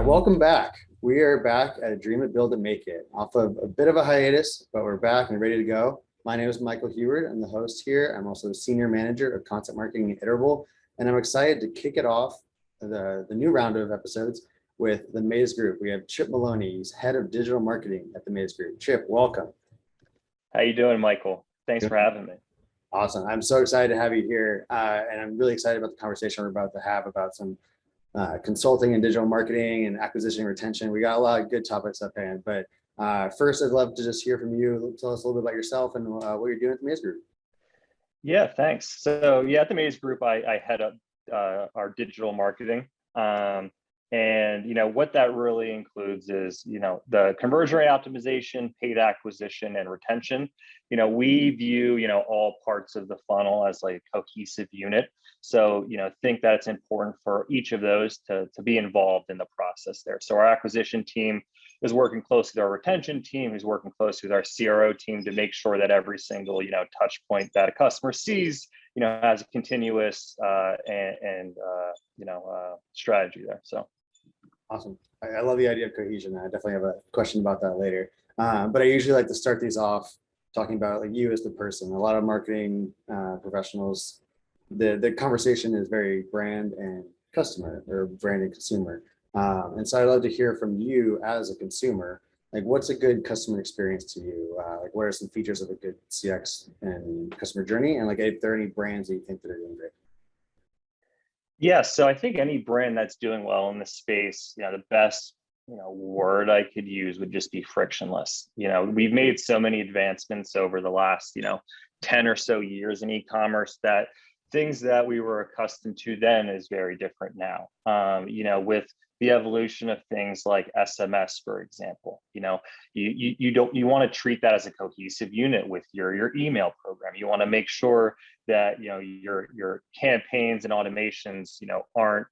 Welcome back. We are back at Dream It, Build It, Make It. Off of a bit of a hiatus, but we're back and ready to go. My name is Michael Heward. I'm the host here. I'm also the Senior Manager of Content Marketing at Iterable, and I'm excited to kick it off, the new round of episodes with the Maze Group. We have Chip Moloney. He's Head of Digital Marketing at the Maze Group. Chip, welcome. How you doing, Michael? Thanks for having me. Awesome. I'm so excited to have you here, and I'm really excited about the conversation we're about to have about some consulting and digital marketing and acquisition and retention. We got a lot of good topics up hand, but first I'd love to just hear from you. Tell us a little bit about yourself and what you're doing at the Maze Group. Yeah, thanks. So yeah, at the Maze Group, I head up our digital marketing. And what that really includes is the conversion rate optimization, paid acquisition, and retention. We view all parts of the funnel as like a cohesive unit. So think that it's important for each of those to be involved in the process there. So our acquisition team is working closely with our retention team, who's working closely with our CRO team to make sure that every single touch point that a customer sees has a continuous strategy there. So. Awesome. I love the idea of cohesion. I definitely have a question about that later. But I usually like to start these off talking about like you as the person. A lot of marketing professionals, the conversation is very brand and customer or brand and consumer. And so I'd love to hear from you as a consumer, like what's a good customer experience to you? Like what are some features of a good CX and customer journey? And like if there are any brands that you think that are doing great? Yeah, so I think any brand that's doing well in this space, the best word I could use would just be frictionless. We've made so many advancements over the last 10 or so years in e-commerce that things that we were accustomed to then is very different now. With the evolution of things like SMS, for example, you want to treat that as a cohesive unit with your email program. You want to make sure that your campaigns and automations aren't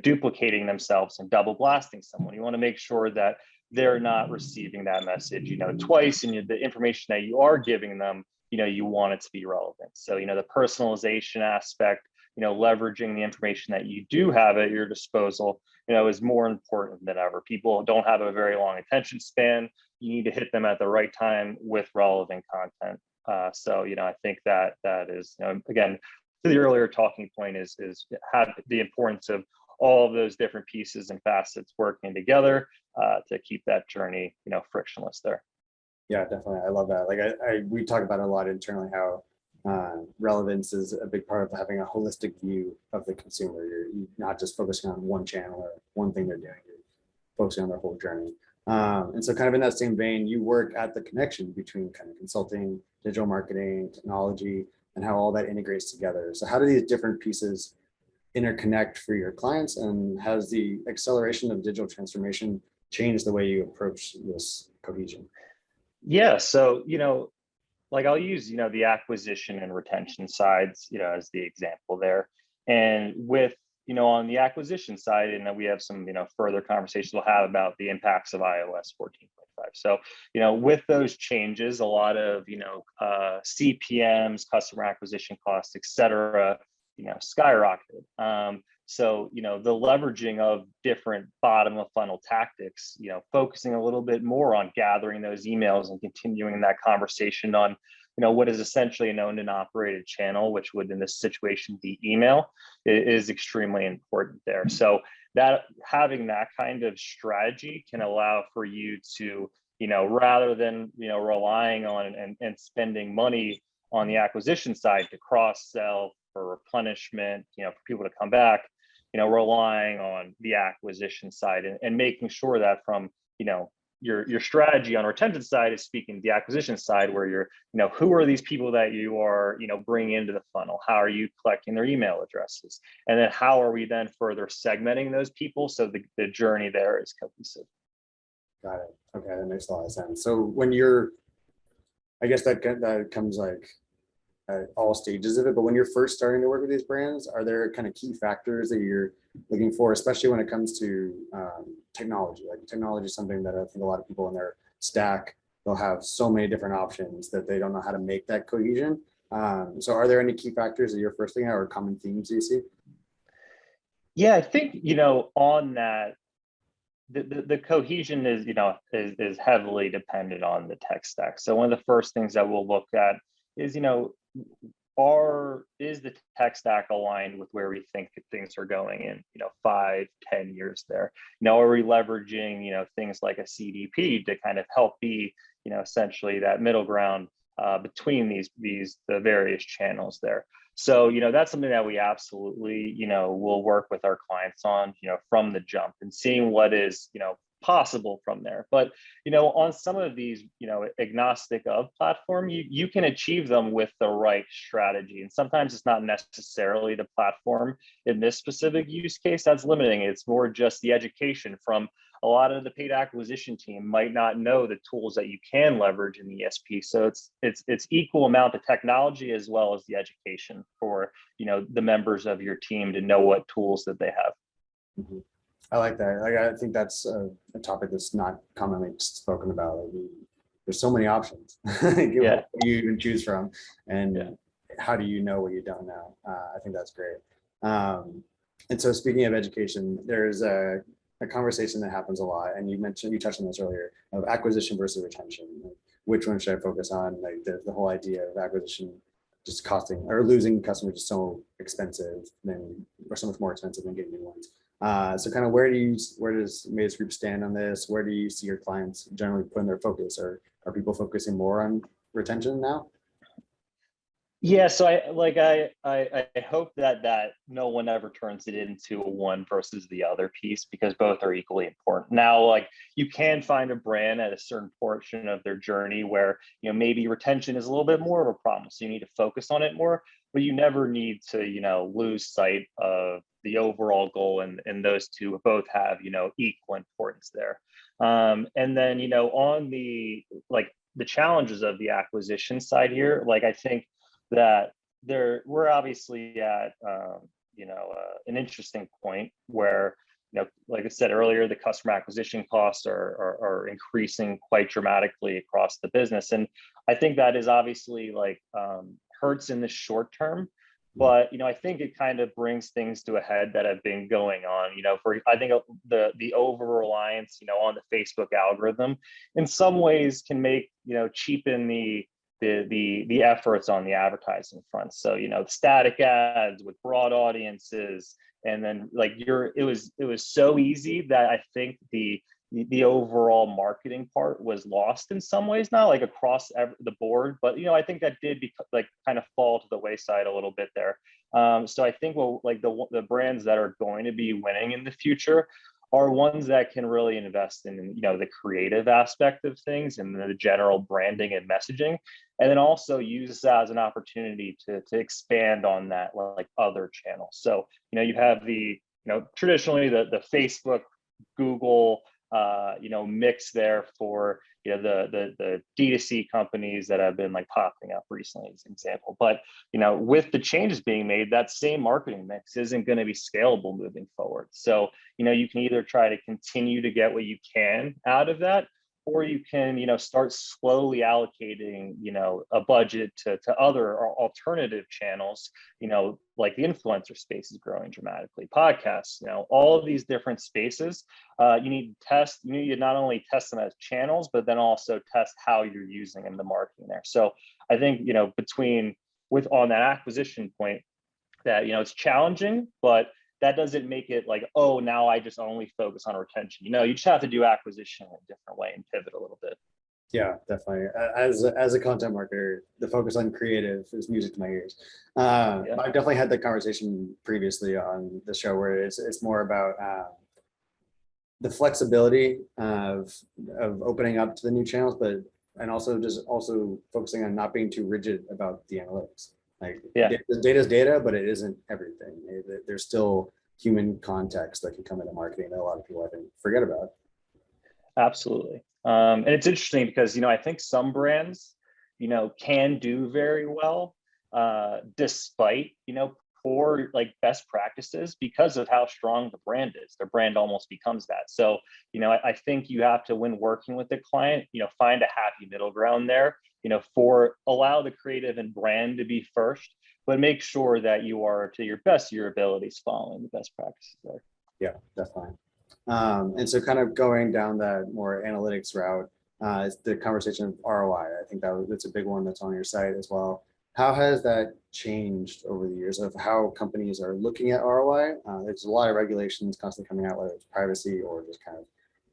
duplicating themselves and double blasting someone. You want to make sure that they're not receiving that message twice, and the information that you are giving them you want it to be relevant. So the personalization aspect, leveraging the information that you do have at your disposal is more important than ever. People don't have a very long attention span. You need to hit them at the right time with relevant content. So I think that is again, to the earlier talking point is have the importance of all of those different pieces and facets working together to keep that journey frictionless there. Yeah, definitely. I love that. Like we talk about it a lot internally, how relevance is a big part of having a holistic view of the consumer. You're not just focusing on one channel or one thing they're doing. You're focusing on their whole journey. And so kind of in that same vein, you work at the connection between kind of consulting, digital marketing, technology, and how all that integrates together. So how do these different pieces interconnect for your clients, and has the acceleration of digital transformation changed the way you approach this cohesion? Yeah, so like I'll use the acquisition and retention sides as the example there. And with on the acquisition side, and we have some further conversations we'll have about the impacts of iOS 14.5. So with those changes, a lot of CPMs, customer acquisition costs, et cetera, skyrocketed. So the leveraging of different bottom of funnel tactics, focusing a little bit more on gathering those emails and continuing that conversation on what is essentially an owned and operated channel, which would in this situation be email, is extremely important there. So that having that kind of strategy can allow for you to rather than relying on and spending money on the acquisition side to cross sell for replenishment, for people to come back, relying on the acquisition side and making sure that from your strategy on retention side is speaking to the acquisition side, where you're who are these people that you are bringing into the funnel, how are you collecting their email addresses, and then how are we then further segmenting those people so the journey there is cohesive. Got it. Okay, that makes a lot of sense. So when I guess that comes like at all stages of it, but when you're first starting to work with these brands, are there kind of key factors that you're looking for, especially when it comes to technology? Like technology is something that I think a lot of people in their stack, they'll have so many different options that they don't know how to make that cohesion. So are there any key factors that you're first looking at, or common themes you see? Yeah, I think on that the cohesion is, is heavily dependent on the tech stack. So one of the first things that we'll look at is, is the tech stack aligned with where we think things are going in, 5-10 years there? Are we leveraging, things like a CDP to kind of help be, essentially that middle ground between the various channels there? So, that's something that we absolutely, will work with our clients on, from the jump, and seeing what is, possible from there. But, on some of these, agnostic of platform, you can achieve them with the right strategy. And sometimes it's not necessarily the platform in this specific use case that's limiting. It's more just the education from a lot of the paid acquisition team might not know the tools that you can leverage in the ESP. So it's equal amount of technology as well as the education for, the members of your team to know what tools that they have. Mm-hmm. I like that. I think that's a topic that's not commonly spoken about. There's so many options. Yeah. What do you even choose from, and how do you know what you don't know? I think that's great. And so, speaking of education, there's a conversation that happens a lot, and you touched on this earlier, of acquisition versus retention. Like, which one should I focus on? Like the whole idea of acquisition just costing or losing customers is so expensive or so much more expensive than getting new ones. So kind of where does Maze Group stand on this? Where do you see your clients generally putting their focus, or are people focusing more on retention now? Yeah, so I hope that no one ever turns it into a one versus the other piece, because both are equally important. Now, like, you can find a brand at a certain portion of their journey where, maybe retention is a little bit more of a problem, so you need to focus on it more, but you never need to, lose sight of the overall goal, and those two both have, equal importance there. And then, on the challenges of the acquisition side here, I think that we're obviously at an interesting point where, like I said earlier, the customer acquisition costs are increasing quite dramatically across the business, and I think that is obviously hurts in the short term. But I think it kind of brings things to a head that have been going on. I think the over reliance on the Facebook algorithm in some ways can make cheapen the efforts on the advertising front. So static ads with broad audiences, and then it was so easy that I think the overall marketing part was lost in some ways, not across the board, but I think that did kind of fall to the wayside a little bit there. So I think the brands that are going to be winning in the future are ones that can really invest in the creative aspect of things and the general branding and messaging, and then also use that as an opportunity to expand on that other channels. So you have traditionally the Facebook, Google mix there for the D2C companies that have been popping up recently as an example. But with the changes being made, that same marketing mix isn't going to be scalable moving forward. So you can either try to continue to get what you can out of that, or you can start slowly allocating a budget to other or alternative channels. Like the influencer space is growing dramatically, podcasts, all of these different spaces. You need to not only test them as channels, but then also test how you're using them, the marketing there. So I think on that acquisition point, that it's challenging, but that doesn't make it oh, now I just only focus on retention. You just have to do acquisition in a different way and pivot a little bit. Yeah, definitely. As a content marketer, the focus on creative is music to my ears. I've definitely had the conversation previously on the show where it's more about the flexibility of opening up to the new channels, and also focusing on not being too rigid about the analytics. Data is data, but it isn't everything. There's still human context that can come into marketing that a lot of people, I think, forget about. Absolutely. And it's interesting because, I think some brands, can do very well despite, poor best practices, because of how strong the brand is. Their brand almost becomes that. So, I think you have to, when working with the client, find a happy middle ground there, allow the creative and brand to be first, but make sure that you are, to your best of your abilities, following the best practices there. Yeah, definitely. And so kind of going down that more analytics route, is the conversation of ROI. I think that's a big one that's on your site as well. How has that changed over the years of how companies are looking at ROI? There's a lot of regulations constantly coming out, whether it's privacy or just kind of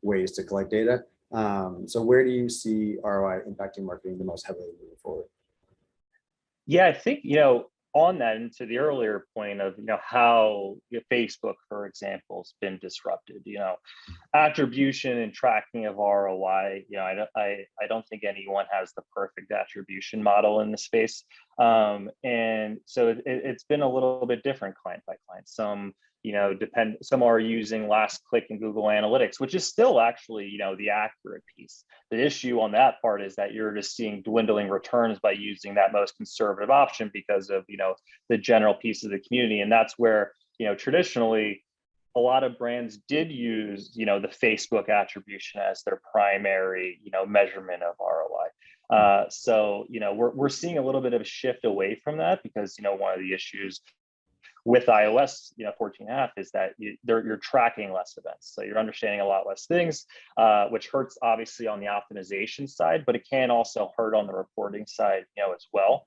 ways to collect data. So where do you see ROI impacting marketing the most heavily moving forward? Yeah, I think, on that and to the earlier point of, how Facebook, for example, has been disrupted, attribution and tracking of ROI, I don't think anyone has the perfect attribution model in the space. And so it's been a little bit different client by client. Some are using last click in Google Analytics, which is still actually, the accurate piece. The issue on that part is that you're just seeing dwindling returns by using that most conservative option because of, the general piece of the community. And that's where, traditionally, a lot of brands did use, the Facebook attribution as their primary, measurement of ROI. So, we're seeing a little bit of a shift away from that because, one of the issues with iOS, 14.5 is that you're tracking less events. So you're understanding a lot less things, which hurts obviously on the optimization side, but it can also hurt on the reporting side, as well.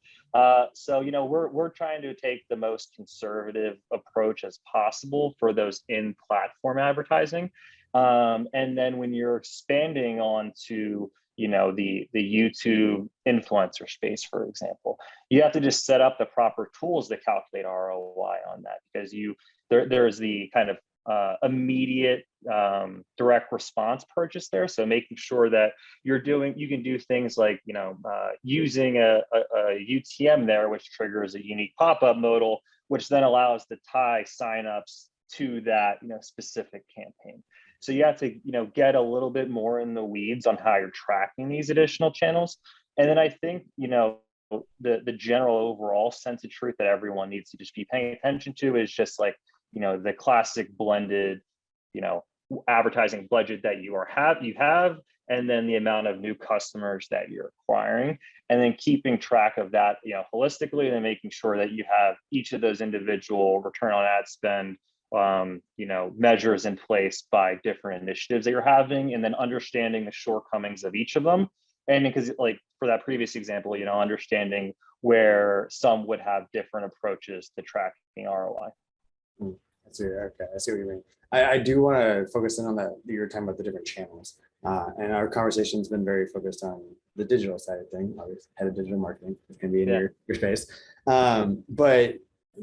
So, we're trying to take the most conservative approach as possible for those in-platform advertising. And then when you're expanding onto the YouTube influencer space, for example, you have to just set up the proper tools to calculate ROI on that because there's the kind of immediate direct response purchase there. So making sure that you can do things like using a UTM there, which triggers a unique pop-up modal, which then allows to tie signups to that specific campaign. So you have to, get a little bit more in the weeds on how you're tracking these additional channels. And then I think, the general overall sense of truth that everyone needs to just be paying attention to is just like, the classic blended, advertising budget that you have, and then the amount of new customers that you're acquiring, and then keeping track of that, holistically, and then making sure that you have each of those individual return on ad spend measures in place by different initiatives that you're having, and then understanding the shortcomings of each of them. And because like for that previous example, understanding where some would have different approaches to tracking ROI. Okay, I see what you mean. I do want to focus in on that. You were talking about the different channels, and our conversation's been very focused on the digital side of things. Obviously, head of digital marketing is going to be in your space, but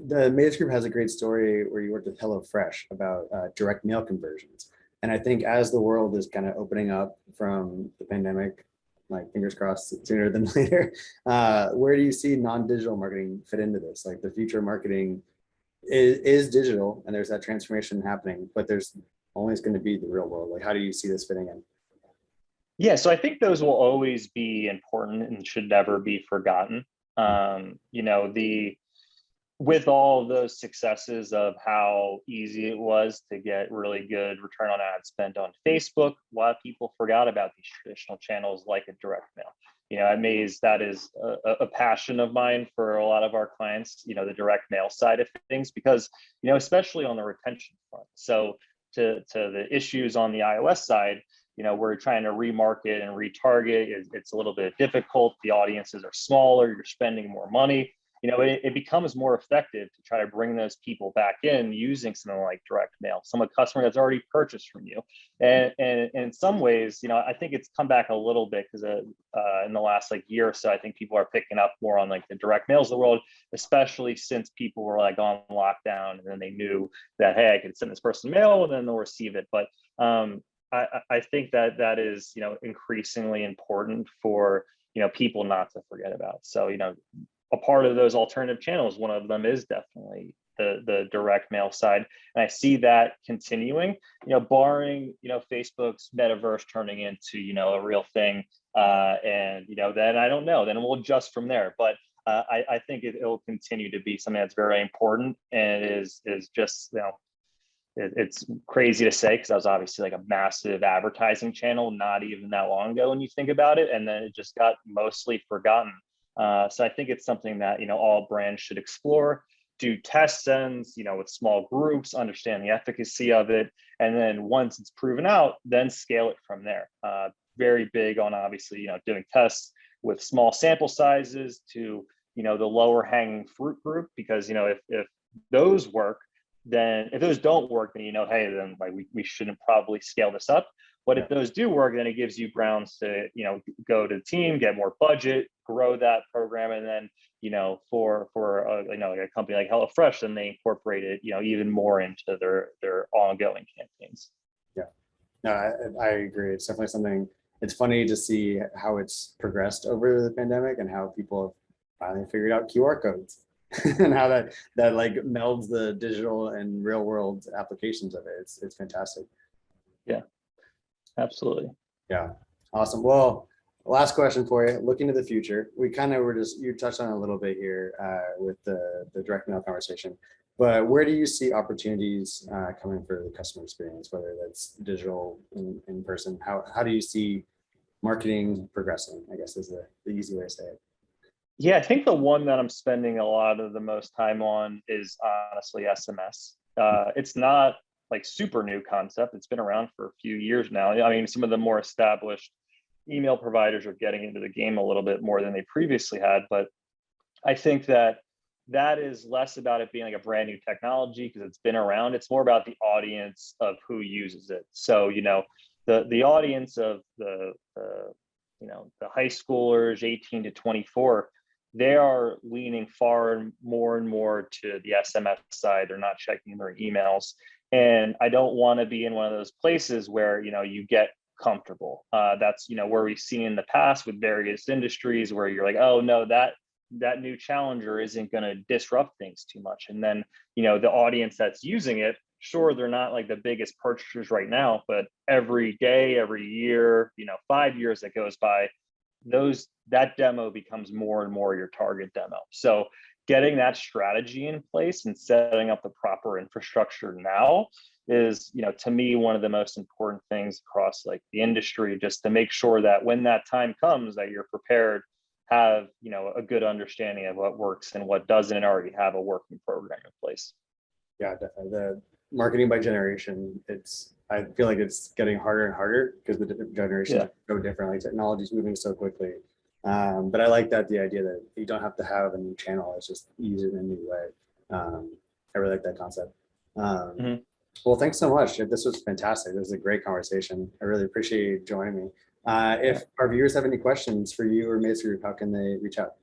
the Maze Group has a great story where you worked with HelloFresh about direct mail conversions. And I think as the world is kind of opening up from the pandemic, like fingers crossed sooner than later, where do you see non-digital marketing fit into this? Like the future marketing is digital and there's that transformation happening, but there's always going to be the real world. Like how do you see this fitting in? Yeah, so I think those will always be important and should never be forgotten. With all of those successes of how easy it was to get really good return on ad spend on Facebook, a lot of people forgot about these traditional channels like a direct mail. At Maze, that is a passion of mine for a lot of our clients, the direct mail side of things, because, especially on the retention front. So to the issues on the iOS side, we're trying to remarket and retarget. It's a little bit difficult. The audiences are smaller, you're spending more money. It becomes more effective to try to bring those people back in using something like direct mail, some customer that's already purchased from you. And in some ways, I think it's come back a little bit because in the last year or so, I think people are picking up more on the direct mails of the world, especially since people were on lockdown and then they knew that, hey, I could send this person mail and then they'll receive it. But I think that is, increasingly important for, people not to forget about. So, a part of those alternative channels, one of them is definitely the direct mail side. And I see that continuing, barring, Facebook's metaverse turning into, a real thing. And, then I don't know, then we'll adjust from there. But I think it'll continue to be something that's very important and is just, it's crazy to say because that was obviously a massive advertising channel not even that long ago when you think about it. And then it just got mostly forgotten. So I think it's something that, all brands should explore, do test sends, with small groups, understand the efficacy of it, And then once it's proven out, then scale it from there. Very big on obviously, doing tests with small sample sizes to, the lower hanging fruit group, because, if those work, then if those don't work, then, hey, then like we shouldn't probably scale this up. But if those do work, then it gives you grounds to, go to the team, get more budget, grow that program. And then, for like a company like HelloFresh, then they incorporate it, even more into their ongoing campaigns. Yeah, no, I agree. It's definitely something. It's funny to see how it's progressed over the pandemic and how people have finally figured out QR codes and how that like melds the digital and real world applications of it. It's fantastic. Yeah, absolutely. Yeah, awesome. Well, last question for you. Looking to the future, we kind of you touched on it a little bit here with the direct mail conversation, but where do you see opportunities coming for the customer experience, whether that's digital, in person? How do you see marketing progressing, I guess is the easy way to say it. Yeah, I think the one that I'm spending a lot of the most time on is honestly SMS. It's not like super new concept. It's been around for a few years now. I mean, some of the more established email providers are getting into the game a little bit more than they previously had. But I think that is less about it being like a brand new technology because it's been around. It's more about the audience of who uses it. So, the audience of the high schoolers 18 to 24, they are leaning far and more to the SMS side. They're not checking their emails. And I don't want to be in one of those places where, you get comfortable. That's, where we've seen in the past with various industries where you're like, oh no, that new challenger isn't going to disrupt things too much. And then, the audience that's using it, sure, they're not like the biggest purchasers right now, but every day, every year, 5 years that goes by, that demo becomes more and more your target demo. So getting that strategy in place and setting up the proper infrastructure now is, to me, one of the most important things across like the industry, just to make sure that when that time comes that you're prepared, have, a good understanding of what works and what doesn't, and already have a working program in place. Yeah, definitely. The marketing by generation, I feel like it's getting harder and harder because the different generations are so different. Like technology is moving so quickly. But I like the idea that you don't have to have a new channel. It's just use it in a new way. I really like that concept. Well, thanks so much. This was fantastic. This was a great conversation. I really appreciate you joining me. If our viewers have any questions for you or Maze Group, how can they reach out?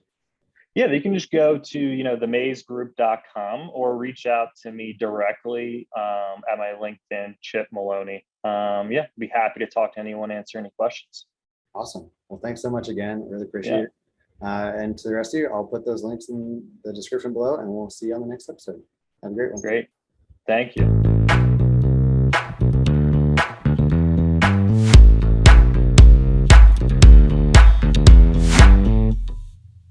Yeah, they can just go to, themazegroup.com or reach out to me directly at my LinkedIn, Chip Moloney. Be happy to talk to anyone, answer any questions. Awesome. Well, thanks so much again. Really appreciate it. And to the rest of you, I'll put those links in the description below and we'll see you on the next episode. Have a great one. Great. Thank you.